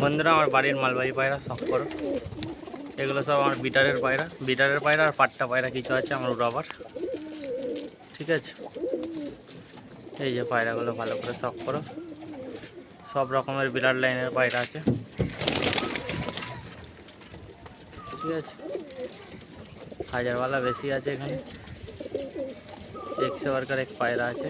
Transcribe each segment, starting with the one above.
বন্ধুরা, আমার বাড়ির মালবাহী পায়রা শখ করো। এগুলো সব আমার বিটারের পায়রা আর পাট্টা পায়রা কিছু আছে আমার উড়াবার। ঠিক আছে, এই যে পায়রাগুলো ভালো করে শখ করো। সব রকমের বিরাট লাইনের পায়রা আছে। ঠিক আছে, হাজারওয়ালা বেশি আছে এখানে। একশো ওয়ার্কার এক পায়রা আছে।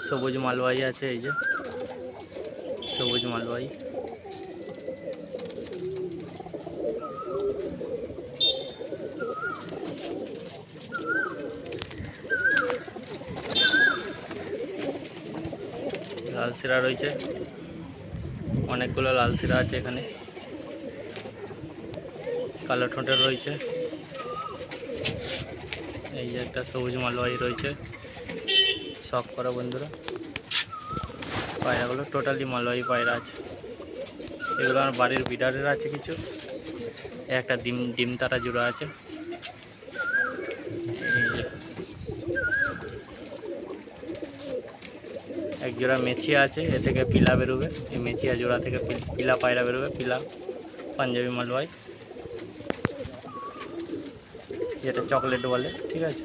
সবুজ মালবাহী আছে, এই যে সবুজ মালবাহী। লাল সিরা রয়েছে, অনেকগুলো লাল সিরা আছে এখানে। কালো ঠোঁটের রয়েছে। এই যে একটা সবুজ মালবাহী রয়েছে। শখ করো বন্ধুরা, পায়রাগুলো টোটালি মালবাহী পায়রা আছে। এগুলো আমার বাড়ির বিডারের আছে কিছু। একটা ডিম তারা জোড়া আছে। এক জোড়া মেছিয়া আছে, এ থেকে পিলা বেরোবে। এই মেছিয়া জোড়া থেকে পিলা পায়রা বেরোবে, পিলা পাঞ্জাবি মালবাহী, যেটা চকলেট বলে। ঠিক আছে,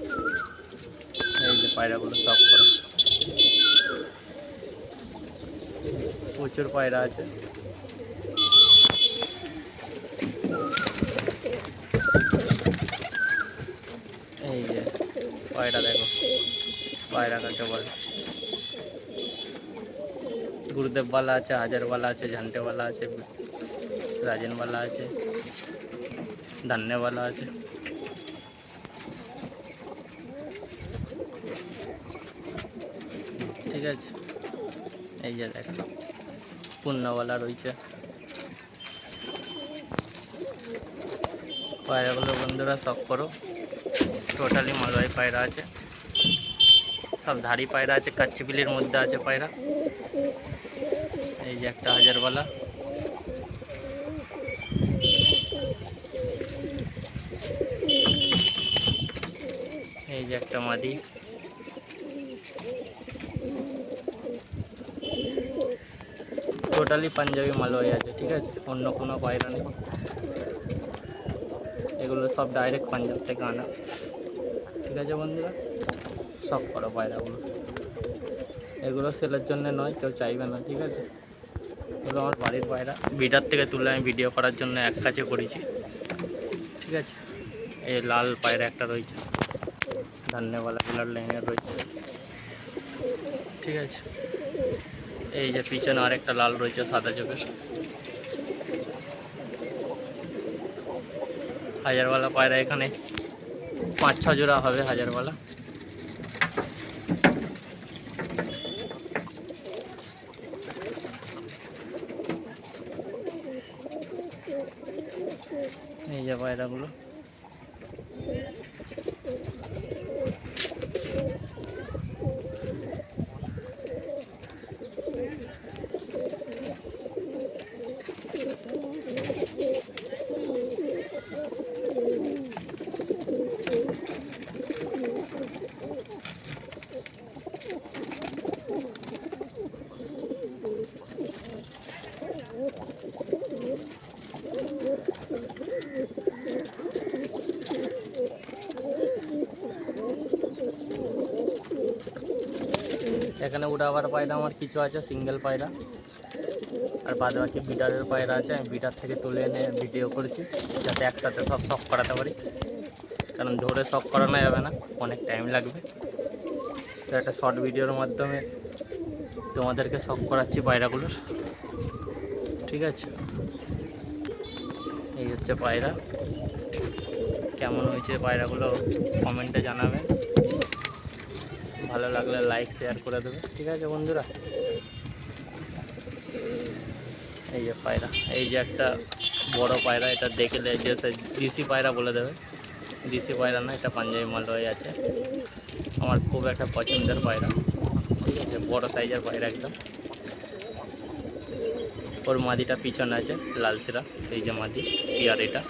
এই যে পায়রাগুলো শখ করো। প্রচুর পায়রা আছে। এই যে পায়রা দেখো, পায়রা কাকে বলে। गुरुदेववाला আছে, হাজারওয়ালা আছে, ঝান্টেওয়ালা আছে, রাজেনওয়ালা আছে, ধান্যওয়ালা আছে। ঠিক আছে, এই যে দেখো পূর্ণওয়ালা রয়েছে। পায়রাগুলো বন্ধুরা শখ করো, টোটালি মালবাহী পায়রা আছে। সব ধাড়ি পায়রা আছে, কাচ্চিবিলির মধ্যে আছে পায়রা। এই যে একটা হাজারওয়ালা। এই যে একটা মাদি। টোটালি পাঞ্জাবি মালবাহী আছে। ঠিক আছে, অন্য কোনো পায়রা নেই। এগুলো সব ডাইরেক্ট পাঞ্জাব থেকে আনা। ঠিক আছে বন্ধুরা, শখ করো পায়রাগুলো। এগুলো সেলের জন্য নয়, কেউ চাইবে না। ঠিক আছে, এগুলো আমার বাড়ির পায়রা, বিডার থেকে তুলে আমি ভিডিও করার জন্য এক কাছে করেছি। ঠিক আছে, এই লাল পায়রা একটা রয়েছে, ধান্যওয়ালা কালার লাইনের রয়েছে। ঠিক আছে, এই যে পিছনে আরেকটা লাল রয়েছে সাদা চোখের। হাজারওয়ালা পায়রা এখানে 5-6 জোড়া হবে হাজারওয়ালা। এই যে পায়রাগুলো। এখানে উড়াবার পায়রা আমার কিছু আছে, সিঙ্গেল পায়রা, আর বাদ বাকি বিডারের পায়রা আছে। আমি বিডার থেকে তুলে এনে ভিডিও করেছি যাতে একসাথে সব শখ করাতে পারি, কারণ ধরে শখ করানো যাবে না, অনেক টাইম লাগবে। তো একটা শর্ট ভিডিওর মাধ্যমে তোমাদেরকে শখ করাচ্ছি পায়রাগুলোর। ঠিক আছে, এই হচ্ছে পায়রা। কেমন হয়েছে পায়রাগুলো কমেন্টে জানাবেন। ভালো লাগলে লাইক শেয়ার করে দেবে। ঠিক আছে বন্ধুরা, এই যে পায়রা, এই যে একটা বড় পায়রা, এটা দেখলে যে দেশি পায়রা বলে দেবে। দেশি পায়রা না, এটা পাঞ্জাবি মালবাহী আছে। আমার খুব একটা পছন্দের পায়রা। ঠিক আছে, বড় সাইজের পায়রা একদম। ওর মাদিটা পিছনে আছে, লাল সিরা। এই যে মাদি পিয়ার, এটা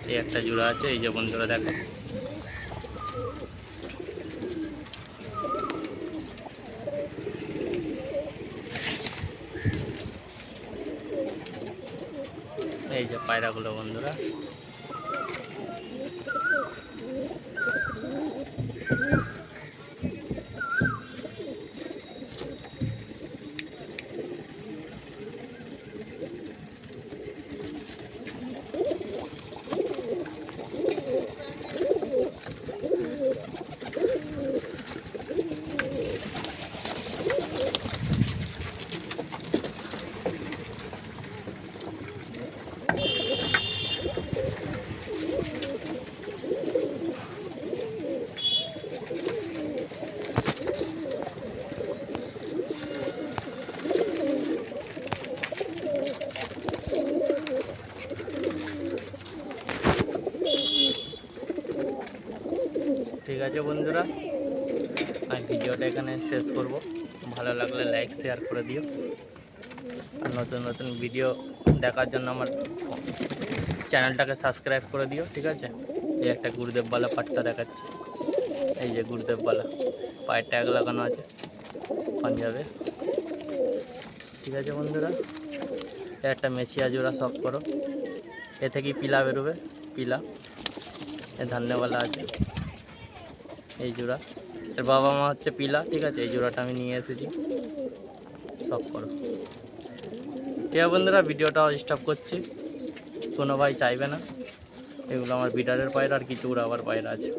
এই একটা জোড়া আছে। এই যে বন্ধুরা দেখো, এই যে পায়রাগুলো বন্ধুরা। ঠিক আছে বন্ধুরা, আমি ভিডিওটা এখানে শেষ করব। ভালো লাগলে লাইক শেয়ার করে দিও। আর নতুন নতুন ভিডিও দেখার জন্য আমার চ্যানেলটাকে সাবস্ক্রাইব করে দিও। ঠিক আছে, এই একটা গুরুদেববালা পাট্টা দেখাচ্ছি। এই যে গুরুদেববালা, পায়ে ট্যাগ লাগানো আছে পাঞ্জাবে। ঠিক আছে বন্ধুরা, একটা মেছিয়া জোড়া শখ করো, এ থেকেই পিলা বেরোবে। পিলা এ ধান্যবালা আছে। এই জোড়া এর বাবা মা হচ্ছে পিলা। ঠিক আছে, এই জোড়াটা আমি নিয়ে এসেছি, শখ করো। ঠিক আছে বন্ধুরা, ভিডিওটা স্টপ করছি। কোনো ভাই চাইবে না। এগুলো আমার বিডারের পায়রা, আর কিছু উড়াবার পায়রা আছে।